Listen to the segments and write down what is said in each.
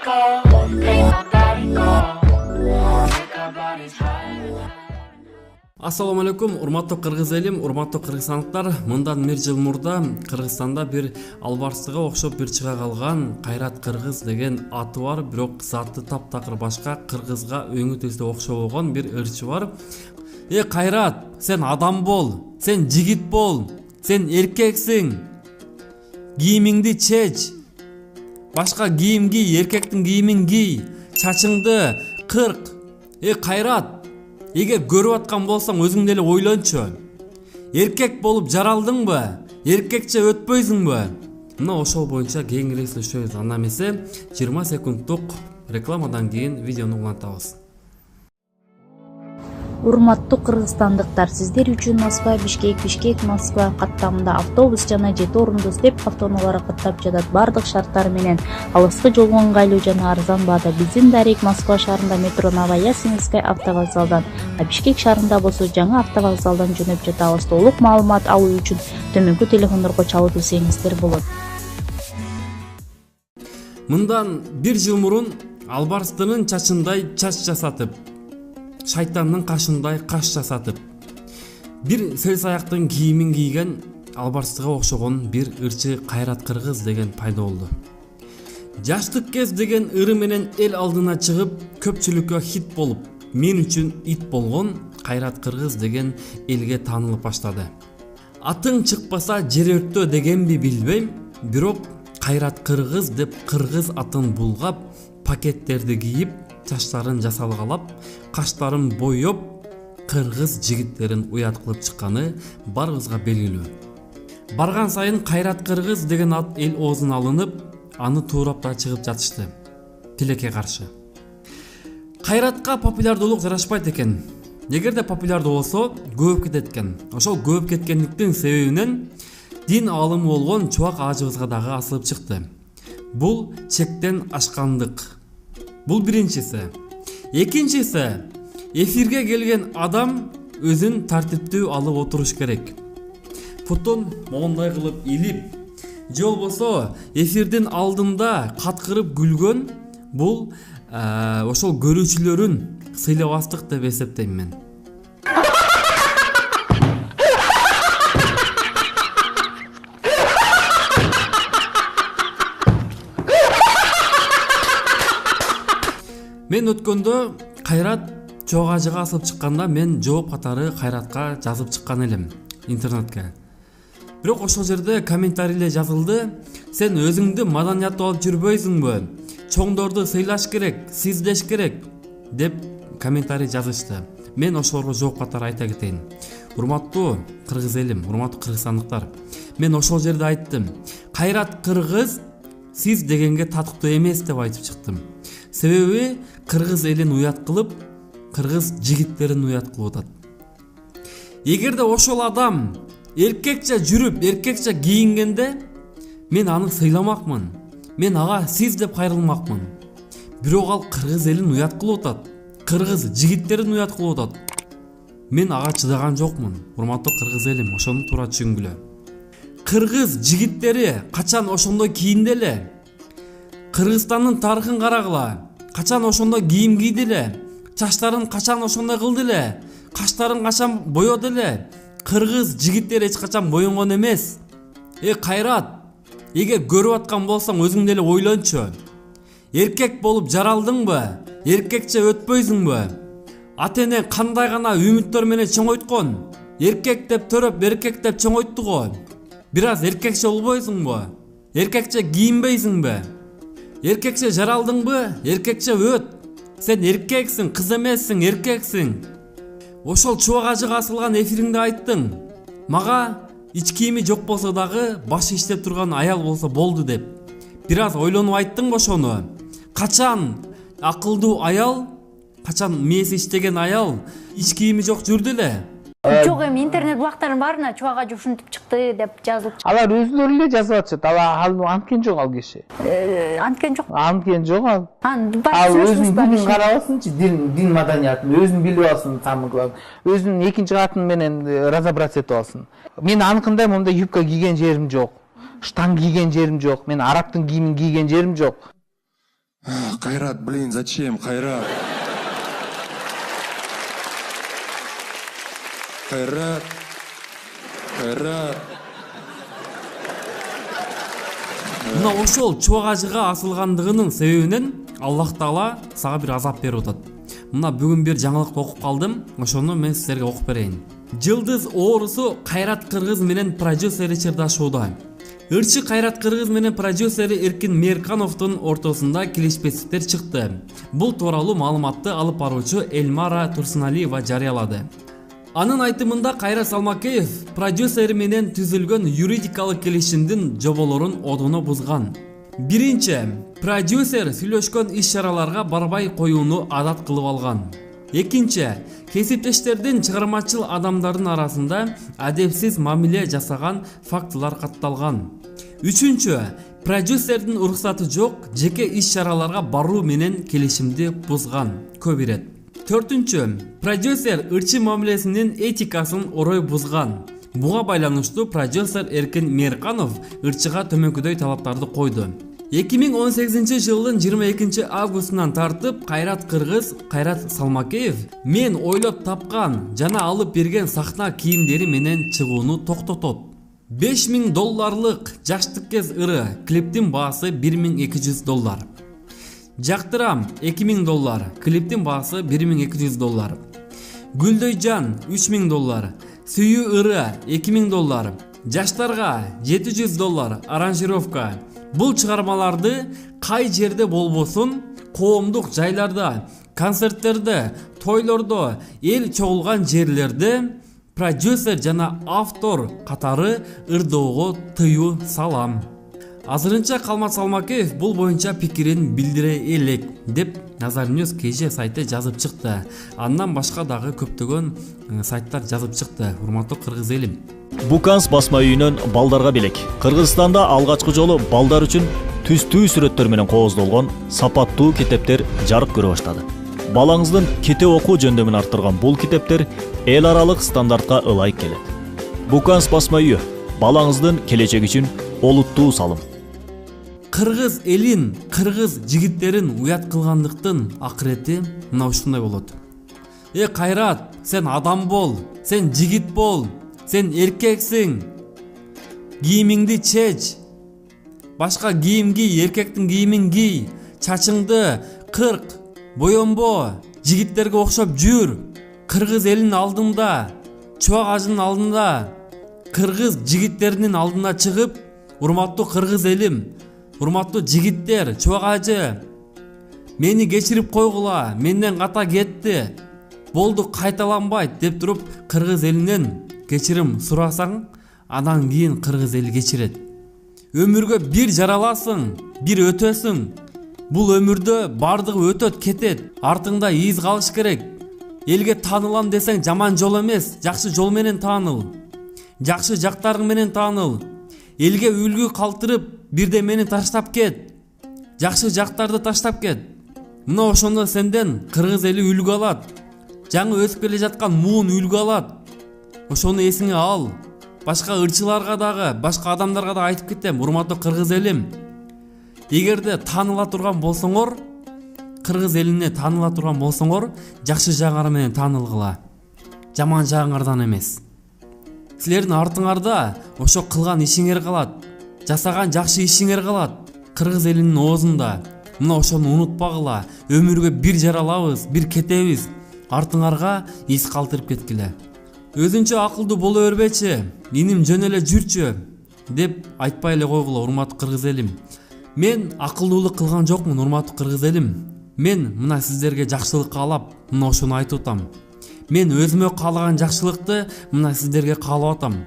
go, make my body go, make our bodies higher. Ассаламу алейкум, урматтуу кыргыз элим, урматтуу кыргызстандыктар. Мындан 1 жыл мурда Кыргызстанда бир албарстыга окшоп бир чыга калган Кайрат Кыргыз деген аты бар, бирок заты таптакыр башка, кыргызга өңү тесе окшобогон бир ырчы бар. Кайрат, сен адам бол, сен жигит бол, сен эркексиң. Кийимиңди чеч. Башка кийим кий, эркектин кийимин кий. Чачыңды кырк. Кайрат, эгер көрүп аткан болсоң өзүң деле ойлончу. Эркек болуп жаралдыңбы? Эркекче өтпөйсүңбү? Мына ошол боюнча кеңири сүйлөшөбүз. Анда эмесе 20 секунддук рекламадан кийин видеону улантабыз. Урматтуу кыргызстандыктар, сиздер үчүн Москва Бишкек Москва каттамында автобус жана 7 орундуу степ автоунаалары каттап жатат. Бардык шарттары менен алыскы жолго ыңгайлуу жана арзан баада. Биздин Дарик Москва шаарында метро Новоясеневская автовокзалдан, а Бишкек шаарында болсо жаңы автовокзалдан жөнөп жатабыз. Толук маалымат алуу үчүн төмөнкү телефондорго чалып үзсеңиздер болот. Мындан 1 жыл мурун албарстынын чачындай чач жасатып, шайтандын кашындай каш жасатып, бир сел аяктын кийимин кийген албарстыга окшогон бир ырчы Кайрат Кыргыз деген пайда болду. Жаштык кез деген ыры менен эл алдына чыгып, көпчүлүккө хит болуп, мен үчүн ит болгон Кайрат Кыргыз деген элге таанылып баштады. Атың чыкпаса жер өрттө дегенби билбейм, бирок Кайрат Кыргыз деп кыргыз атын булгап, пакеттерди кийип, чачтарын жасалгалап, каштарын боёп, кыргыз жигиттерин уят кылып чыкканы барыбызга белгилүү. Барган сайын Кайрат Кыргыз деген ат эл оозуна алынып, аны туурап да чыгып жатышты. Тилекке каршы. Кайратка популярдуулук жарашпайт экен. Эгерде популярдуу болсо, көбөп кетет экен. Ошол көбөп кеткендиктин себебинен дин алымы болгон чубак ажыбызга дагы асылып чыкты. Бул чектен ашкандык. Бул биринчиси. Экинчиси, эфирге келген адам өзүн тартиптүү алып отуруш керек. Путун моундай кылып илип, же болбосо эфирдин алдында каткырып күлгөн бул ошол көрүүчүлөрүн сыйлабастык деп эсептейм мен. Мен өткөндө Кайрат чоң ажыга асылып чыкканда мен жооп катары Кайратка жазып чыккан элем интернетке. Бирок ошол жерде комментарийлер жазылды: "Сен өзүңдү маданияттуу алып жүрбөйсүңбү? Чоңдорду сыйлаш керек, сиздеш керек" деп комментарий жазышты. Мен ошолорго жооп катары айта кетейин. Урматтуу кыргыз элим, урматтуу кыргызстандыктар, мен ошол жерде айттым: Кайрат Кыргыз сиз дегенге татыктуу эмес деп айтып чыктым. Себеби кыргыз элин уят кылып, кыргыз жигиттерин уят кылып атат. Эгерде ошол адам эркекче жүрүп, эркекче кийингенде, мен аны сыйламакмын. Мен ага сиз деп кайрылмакмын. Бирок ал кыргыз элин уят кылып атат. Кыргыз жигиттерин уят кылып атат. Мен ага чыдаган жокмун. Урматтуу кыргыз элим, ошону туура түшүнгүлө. Кыргыз жигиттери качан ошондой кийинди эле? Кыргызстандын тарыхын карагыла. Качан ошондой кийим кийди эле? Чачтарын качан ошондой кылды эле? Каштарын качан боёду эле? Кыргыз жигиттери эч качан боёнгон эмес. Кайрат, эгер көрүп аткан болсоң өзүң деле ойлончу. Эркек болуп жаралдыңбы? Эркекче өтпөйсүңбү? Ата-эне кандай гана үмүттөр менен чоңойткон? Эркек деп төрөп, эркек деп чоңойтту го. Бир аз эркекче болбойсуңбу? Эркекче кийинбейсиңби? Эркекче жаралдыңбы? Эркекче өт. Сен эркексиң, кыз эмессиң, эркексиң. Ошол чубак ажыга асылган эфириңде айттың. Мага ич кийими жок болсо дагы башы иштеп турган аял болсо болду деп. Бир аз ойлонуп айттыңбы ошону? Качан акылдуу аял, качан мээси иштеген аял ич кийими жок жүрдү эле? Жок, эми интернет булактардын баарына чубак ажы ушинтип чыкты деп жазылып чыкты. Алар өзүлөрү эле жазып атышат. Ал анткен жок ал киши. Анткен жок. Анткен жок ал. Ал өзүнүн динин карабасынчы, дин маданиятын өзүн билип алсын, самый главный. Өзүнүн экинчи катын менен разобраться этип алсын. Мен аныкындай мондай юбка кийген жерим жок. Штан кийген жерим жок. Мен арабтын кийимин кийген жерим жок. Кайрат, блин, зачем, Кайрат? Кайрат. мына ошол чубак ажыга асылгандыгынын себебинен Аллах Таала сага бир азап берип атат. Мына бүгүн бир жаңылыкты окуп калдым, ошону мен силерге окуп берейин. Жылдыз оорусу Кайрат Кыргыз менен продюсери чырдашууда. Ырчы Кайрат Кыргыз менен продюсери Эркин Меркановдун ортосунда келишпестиктер чыкты. Бул тууралуу маалыматты алып баруучу Эльмара Турсуналиева жарыялады. Анын айтымында Кайрат Салмакеев продюсери менен түзүлгөн юридикалык келишимдин жоболорун одоно бузган. Биринчи, продюсер сүйлөшкөн иш-чараларга барбай коюуну адат кылып алган. Экинчи, кесиптештердин чыгармачыл адамдардын арасында адепсиз мамиле жасаган фактылар катталган. Үчүнчү, продюсердин уруксаты жок жеке иш-чараларга баруу менен келишимди бузган. Көп ирет. Төртүнчү, продюсер ырчы мамилесинин этикасын орой бузган. Буга байланыштуу продюсер Эркин Мерканов ырчыга төмөнкүдөй талаптарды койду. 2018 жылдын 22 августунан тартып Кайрат Кыргыз Кайрат Салмакеев мен ойлоп тапкан жана алып берген сахна кийимдери менен чыгууну токтотот. $5000 жаштык кез ыры клиптин баасы $1200. Жактырам $2000, клиптин баасы $1200. Гүлдөйжан $3000, сүйүү ыры $2000, жаштарга $700 аранжировка. Бул чыгармаларды кай жерде болбосун, коомдук жайларда, концерттерде, тойлордо, эл чогулган жерлерде продюсер жана автор катары ырдоого тыюу салам. Азырынча Калмат Салмакеев бул боюнча пикирин билдире элек деп Nazarnews KG сайты жазып чыкты. Андан башка дагы көптөгөн сайттар жазып чыкты. Урматтуу кыргыз элим. Буканс басма үйүнөн балдарга белек. Кыргызстанда алгачкы жолу балдар үчүн түстүү сүрөттөр менен кооздолгон сапаттуу китептер жарык көрө баштады. Балаңыздын китеп окуу жөндөмүн арттырган бул китептер эл аралык стандартка ылайык келет. Буканс басма үйү балаңыздын келечеги үчүн олуттуу салым. Кыргыз элин, кыргыз жигиттерин уят кылгандыктын акырети мына ушундай болот. Кайрат, сен адам бол, сен жигит бол, сен эркексиң. Кийимиңди чеч. Башка кийим кий, эркектин кийимин кий. Чачыңды кырк, боёнбо, жигиттерге окшоп жүр. Кыргыз элинин алдында, чубак ажынын алдында, кыргыз жигиттеринин алдына чыгып, урматтуу кыргыз элим, урматтуу жигиттер, чубак ажы, мени кечирип койгула, менден ката кетти, болду кайталанбайт деп туруп кыргыз элинен кечирим сурасаң, андан кийин кыргыз эли кечирет. Өмүргө бир жараласың, бир өтөсүң. Бул өмүрдө бардыгы өтөт, кетет. Артыңда из калыш керек. Элге таанылам десең жаман жол эмес, жакшы жол менен тааныл. Жакшы жактарың менен тааныл. Элге үлгү калтырып, бирде мени таштап кет. Жакшы жактарды таштап кет. Мына ошондо сенден кыргыз эли үлгү алат. Жаңы өсүп келе жаткан муун үлгү алат. Ошону эсиңе ал. Башка ырчыларга дагы, башка адамдарга да айтып кетем, урматтуу кыргыз элим. Эгерде тааныла турган болсоңор, кыргыз элине тааныла турган болсоңор, жакшы жагыңар менен таанылгыла. Жаман жагыңардан эмес. Силердин артыңарда ошо кылган ишиңер калат. Жасаган жакшы ишиңер калат. Кыргыз элинин оозунда. Мына ошону унутпагыла. Өмүргө бир жаралабыз, бир кетебиз. Артыңарга из калтырып кеткиле. Өзүнчө акылдуу боло бербечи, иним жөн эле жүрчү деп айтпай эле койгула, урматтуу кыргыз элим. Мен акылдуулук кылган жокмун, урматтуу кыргыз элим. Мен мына сиздерге жакшылык каалап, мына ошону айтып атам. Мен өзүмө каалаган жакшылыкты мына сиздерге каалап атам.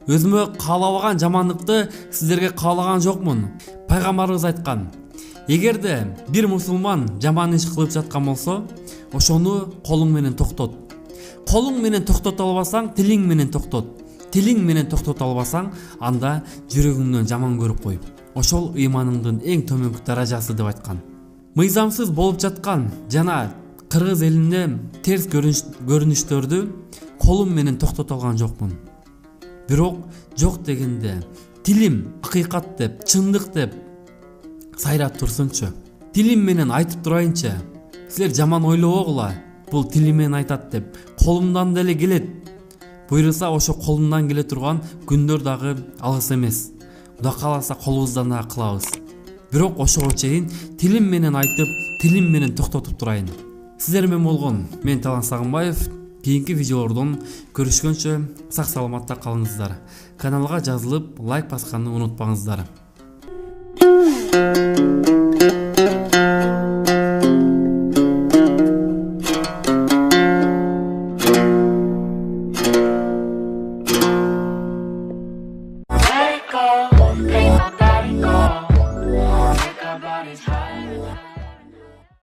Өзүмө каалабаган жамандыкты сиздерге каалаган жокмун. Пайгамбарыбыз айткан: эгерде бир мусулман жаман иш кылып жаткан болсо, ошону колуң менен токтот. Колуң менен токтото албасаң, тилиң менен токтот. Тилиң менен токтото албасаң, анда жүрөгүңдөн жаман көрүп кой. Ошол ыйманыңдын эң төмөнкү даражасы деп айткан. Мыйзамсыз болуп жаткан жана кыргыз элинде терс көрүнүштөрдү колум менен токтото алган жокмун. Бирок жок дегенде тилим акыйкат деп, чындык деп сайрап турсунчу. тилим менен айтып турайынчы. Силер жаман ойлобогула. Бул тилим менен айтат деп. Колумдан деле келет. Буйрса ошо колумдан келе турган күндөр дагы алыс эмес. Кудай кааласа колубуздан да кылабыз. Бирок ошого чейин тилим менен айтып, тилим менен токтотуп турайын. Сиздер менен болгон мен Талант Сагынбаев. Кийинки видеолордон көрүшкөнчө сак саламатта калыңыздар. Каналга жазылып, лайк басканды унутпаңыздар.